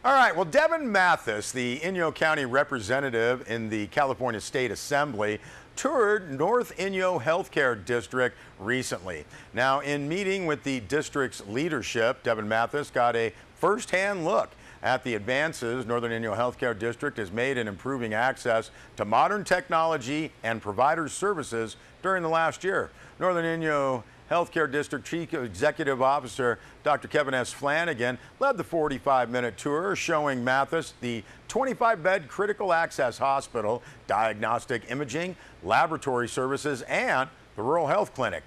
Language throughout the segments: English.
All right, well, Devin Mathis, the Inyo County representative in the California State Assembly, toured North Inyo Healthcare District recently. Now, in meeting with the district's leadership, Devin Mathis got a first-hand look at the advances Northern Inyo Healthcare District has made in improving access to modern technology and provider services during the last year. Northern Inyo Healthcare District Chief Executive Officer Dr. Kevin S. Flanagan led the 45-minute tour showing Mathis the 25-bed critical access hospital, diagnostic imaging, laboratory services, and the rural health clinic.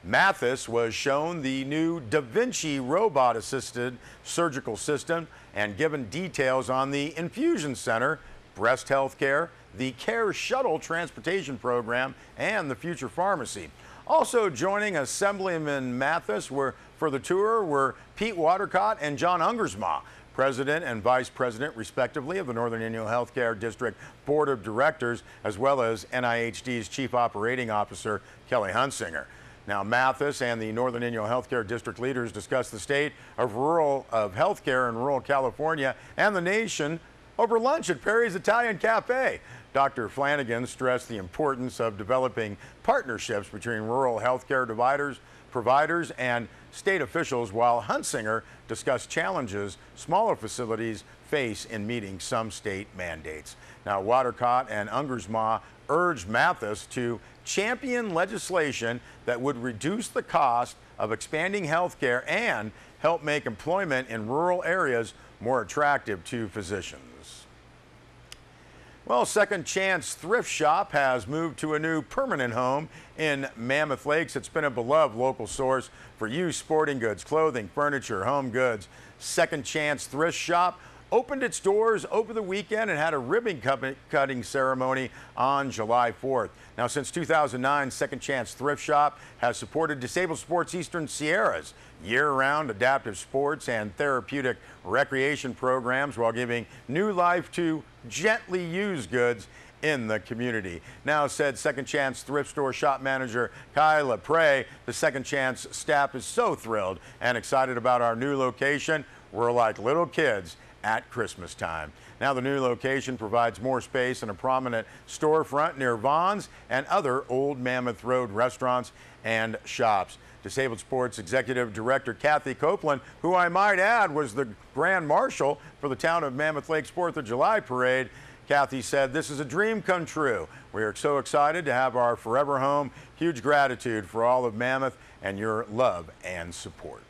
Mathis was shown the new Da Vinci robot-assisted surgical system and given details on the infusion center, breast health care, the Care Shuttle transportation program, and the future pharmacy. Also joining Assemblyman Mathis for the tour were Pete Watercott and John Ungersma, President and Vice President, respectively, of the Northern Inyo Healthcare District Board of Directors, as well as NIHD's Chief Operating Officer, Kelly Hunsinger. Now, Mathis and the Northern Inyo Healthcare District leaders discussed the state of healthcare in rural California and the nation over lunch at Perry's Italian Cafe. Dr. Flanagan stressed the importance of developing partnerships between rural healthcare providers and state officials, while Hunsinger discussed challenges smaller facilities face in meeting some state mandates. Now, Watercott and Ungersma urged Mathis to champion legislation that would reduce the cost of expanding health care and help make employment in rural areas more attractive to physicians. Well, Second Chance Thrift Shop has moved to a new permanent home in Mammoth Lakes. It's been a beloved local source for used sporting goods, clothing, furniture, home goods. Second Chance Thrift Shop opened its doors over the weekend and had a ribbon cutting ceremony on July 4th. Now, since 2009, Second Chance Thrift Shop has supported Disabled Sports Eastern Sierra's year-round adaptive sports and therapeutic recreation programs while giving new life to gently used goods in the community. Now, said Second Chance Thrift Store shop manager Kyla Prey, the Second Chance staff is so thrilled and excited about our new location. We're like little kids at Christmas time. Now, the new location provides more space and a prominent storefront near Vaughn's and other Old Mammoth Road restaurants and shops. Disabled Sports Executive Director Kathy Copeland, who I might add was the Grand Marshal for the town of Mammoth Lake's 4th of July parade, Kathy said, "This is a dream come true. We are so excited to have our forever home. Huge gratitude for all of Mammoth and your love and support."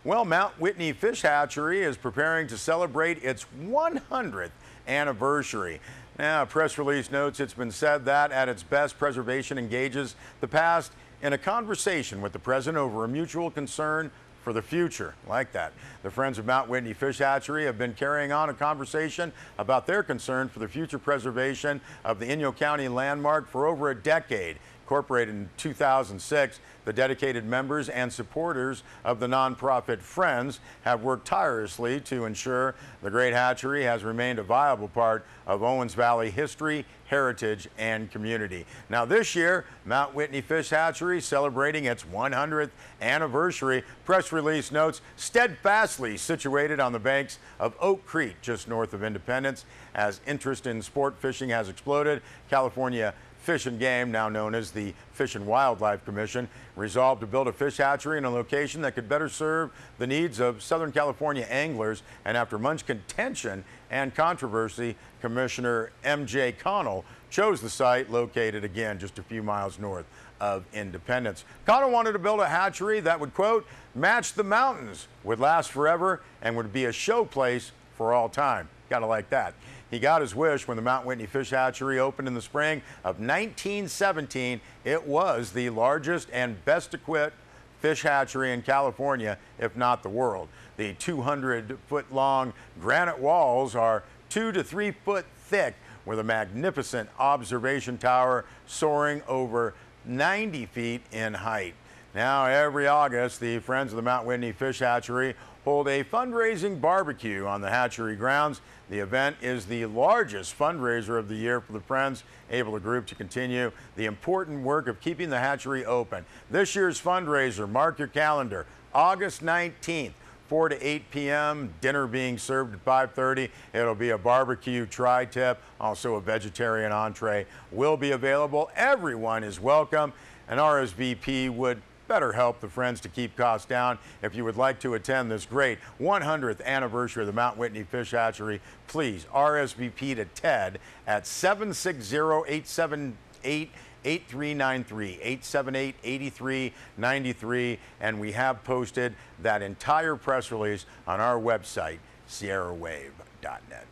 Well, Mount Whitney Fish Hatchery is preparing to celebrate its 100th anniversary. Now, a press release notes it's been said that at its best, preservation engages the past in a conversation with the present over a mutual concern for the future. Like that. The Friends of Mount Whitney Fish Hatchery have been carrying on a conversation about their concern for the future preservation of the Inyo County landmark for over a decade. Incorporated in 2006, the dedicated members and supporters of the nonprofit Friends have worked tirelessly to ensure the great hatchery has remained a viable part of Owens Valley history, heritage, and community. Now, this year, Mount Whitney Fish Hatchery celebrating its 100th anniversary. Press release notes, steadfastly situated on the banks of Oak Creek, just north of Independence. As interest in sport fishing has exploded, California Fish and Game, now known as the Fish and Wildlife Commission, resolved to build a fish hatchery in a location that could better serve the needs of Southern California anglers. And after much contention and controversy, Commissioner M.J. Connell chose the site located again just a few miles north of Independence. Connell wanted to build a hatchery that would, quote, match the mountains, would last forever, and would be a showplace for all time. Gotta like that. He got his wish when the Mount Whitney Fish Hatchery opened in the spring of 1917. It was the largest and best equipped fish hatchery in California, if not the world. The 200-foot-long granite walls are 2 to 3 foot thick, with a magnificent observation tower soaring over 90 feet in height. Now, every August, the Friends of the Mount Whitney Fish Hatchery hold a fundraising barbecue on the hatchery grounds. The event is the largest fundraiser of the year for the Friends, able the group to continue the important work of keeping the hatchery open. This year's fundraiser, mark your calendar, August 19th, 4 to 8 p.m., dinner being served at 5:30. It'll be a barbecue tri-tip, also a vegetarian entree will be available. Everyone is welcome, and RSVP would better help the Friends to keep costs down. If you would like to attend this great 100th anniversary of the Mount Whitney Fish Hatchery, please RSVP to Ted at 760-878-8393, 878-8393, and we have posted that entire press release on our website, sierrawave.net.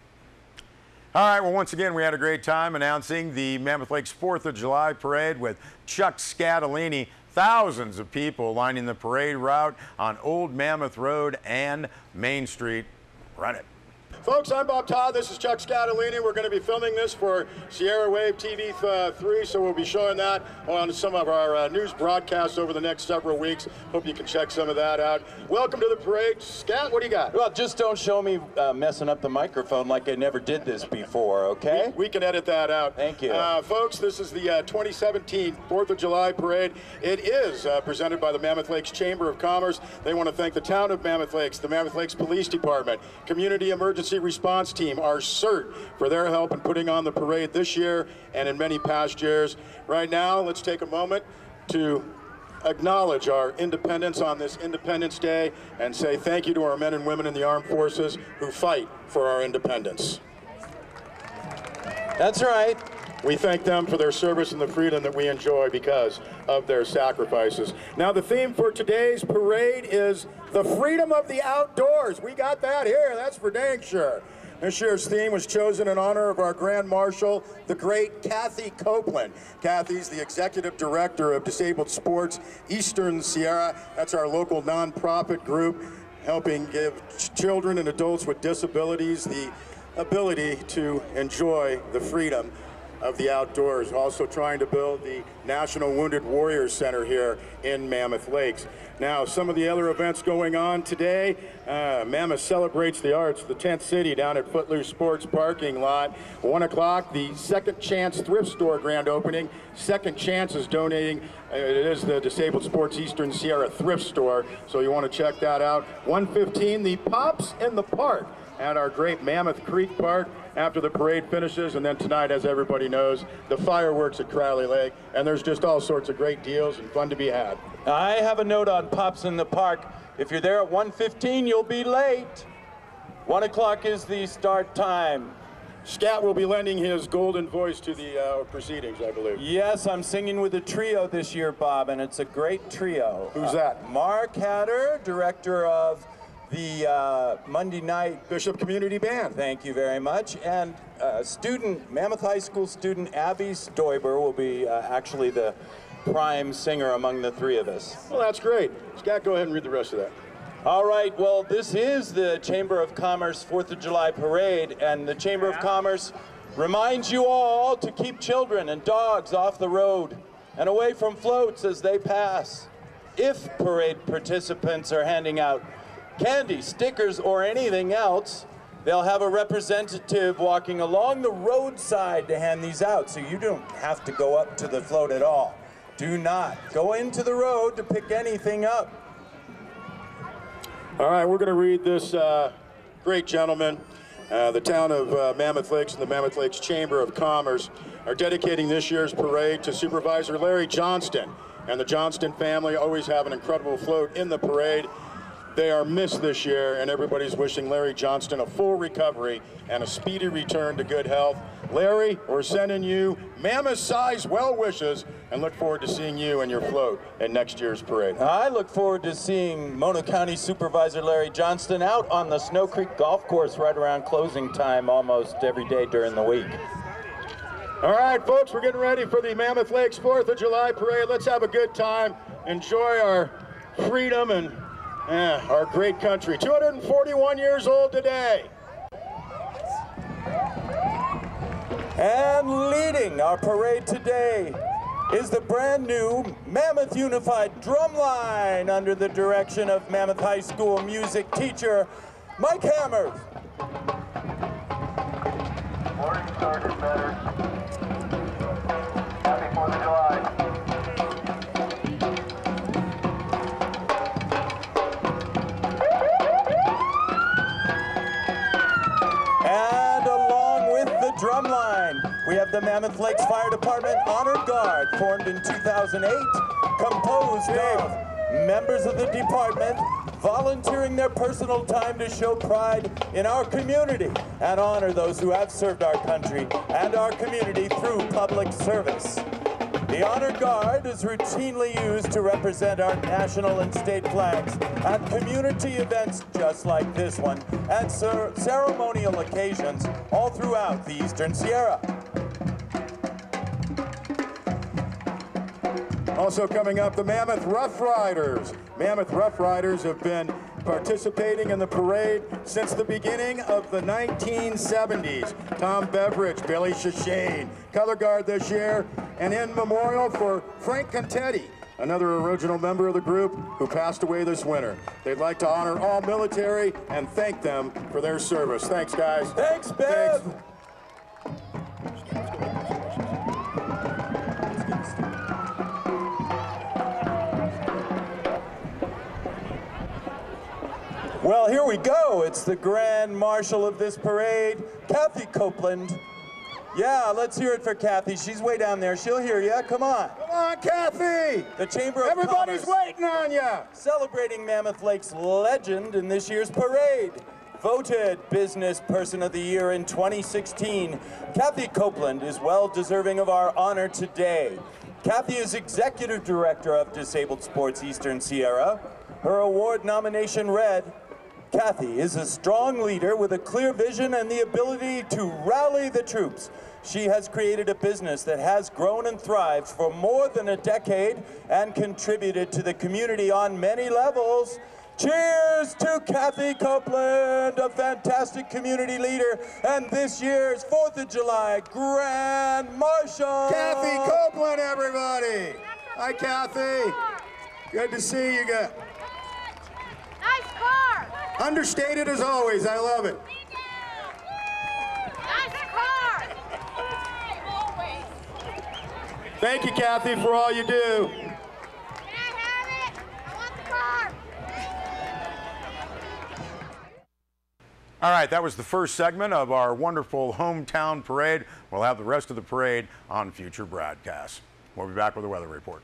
All right, well, once again, we had a great time announcing the Mammoth Lakes 4th of July Parade with Chuck Scatolini. Thousands of people lining the parade route on Old Mammoth Road and Main Street. Run it. Folks, I'm Bob Todd. This is Chuck Scatolini. We're going to be filming this for Sierra Wave TV 3, so we'll be showing that on some of our news broadcasts over the next several weeks. Hope you can check some of that out. Welcome to the parade. Scat, what do you got? Well, just don't show me messing up the microphone like I never did this before, okay? We can edit that out. Thank you. Folks, this is the 2017 4th of July Parade. It is presented by the Mammoth Lakes Chamber of Commerce. They want to thank the town of Mammoth Lakes, the Mammoth Lakes Police Department, Community Emergency Response Team, our CERT, for their help in putting on the parade this year and in many past years. Right now, let's take a moment to acknowledge our independence on this Independence Day and say thank you to our men and women in the armed forces who fight for our independence. That's right. We thank them for their service and the freedom that we enjoy because of their sacrifices. Now, the theme for today's parade is the freedom of the outdoors. We got that here, that's for dang sure. This year's theme was chosen in honor of our Grand Marshal, the great Kathy Copeland. Kathy's the Executive Director of Disabled Sports Eastern Sierra. That's our local nonprofit group helping give children and adults with disabilities the ability to enjoy the freedom of the outdoors. Also trying to build the National Wounded Warriors Center here in Mammoth Lakes. Now, some of the other events going on today, Mammoth celebrates the arts, the tent city down at Footloose Sports parking lot. 1 o'clock, the Second Chance thrift store grand opening. Second Chance is donating, it is the Disabled Sports Eastern Sierra thrift store, so you want to check that out. 1:15, the Pops in the Park at our great Mammoth Creek Park after the parade finishes, and then tonight, as everybody knows, the fireworks at Crowley Lake, and there's just all sorts of great deals and fun to be had. I have a note on Pops in the Park. If you're there at 1:15, you'll be late. 1 o'clock is the start time. Scat will be lending his golden voice to the proceedings, I believe. Yes, I'm singing with a trio this year, Bob, and it's a great trio. Who's that? Mark Hatter, director of the Monday night Bishop Community Band. Thank you very much. And student, Mammoth High School student Abby Stoiber will be actually the prime singer among the three of us. Well, that's great. Scott, go ahead and read the rest of that. All right, well, this is the Chamber of Commerce 4th of July Parade, and the Chamber of Commerce reminds you all to keep children and dogs off the road and away from floats as they pass. If parade participants are handing out candy, stickers, or anything else, they'll have a representative walking along the roadside to hand these out, so you don't have to go up to the float at all. Do not go into the road to pick anything up. All right, we're going to read this great gentleman. The town of Mammoth Lakes and the Mammoth Lakes Chamber of Commerce are dedicating this year's parade to Supervisor Larry Johnston. And the Johnston family always have an incredible float in the parade. They are missed this year, and everybody's wishing Larry Johnston a full recovery and a speedy return to good health. Larry, we're sending you mammoth-sized well wishes and look forward to seeing you and your float at next year's parade. I look forward to seeing Mono County Supervisor Larry Johnston out on the Snow Creek Golf Course right around closing time almost every day during the week. All right, folks, we're getting ready for the Mammoth Lakes 4th of July Parade. Let's have a good time, enjoy our freedom and our great country. 241 years old today. And leading our parade today is the brand new Mammoth Unified Drumline under the direction of Mammoth High School music teacher Mike Hammers. Morning, Sergeant Better. Happy 4th of July. drumline, we have the Mammoth Lakes Fire Department Honor Guard, formed in 2008, composed of members of the department volunteering their personal time to show pride in our community and honor those who have served our country and our community through public service. The Honor Guard is routinely used to represent our national and state flags at community events just like this one and ceremonial occasions all throughout the Eastern Sierra. Also coming up, the Mammoth Rough Riders. Mammoth Rough Riders have been participating in the parade since the beginning of the 1970s. Tom Beveridge, Billy Shashane, color guard this year, and in memorial for Frank Contetti, another original member of the group who passed away this winter. They'd like to honor all military and thank them for their service. Thanks, guys. Thanks, Bev. Thanks. Well, here we go. It's the Grand Marshal of this parade, Kathy Copeland. Yeah, let's hear it for Kathy. She's way down there. She'll hear you. Come on. Come on, Kathy. The Chamber of Everybody's Commerce waiting on you. celebrating Mammoth Lake's legend in this year's parade. Voted Business Person of the Year in 2016, Kathy Copeland is well deserving of our honor today. Kathy is Executive Director of Disabled Sports Eastern Sierra. Her award nomination read, Kathy is a strong leader with a clear vision and the ability to rally the troops. She has created a business that has grown and thrived for more than a decade and contributed to the community on many levels. Cheers to Kathy Copeland, a fantastic community leader and this year's 4th of July Grand Marshal. Kathy Copeland, everybody. Hi, Kathy. Good to see you guys. Nice car! Understated as always. I love it. Nice car! Thank you, Kathy, for all you do. Can I have it? I want the car! All right, that was the first segment of our wonderful hometown parade. We'll have the rest of the parade on future broadcasts. We'll be back with a weather report.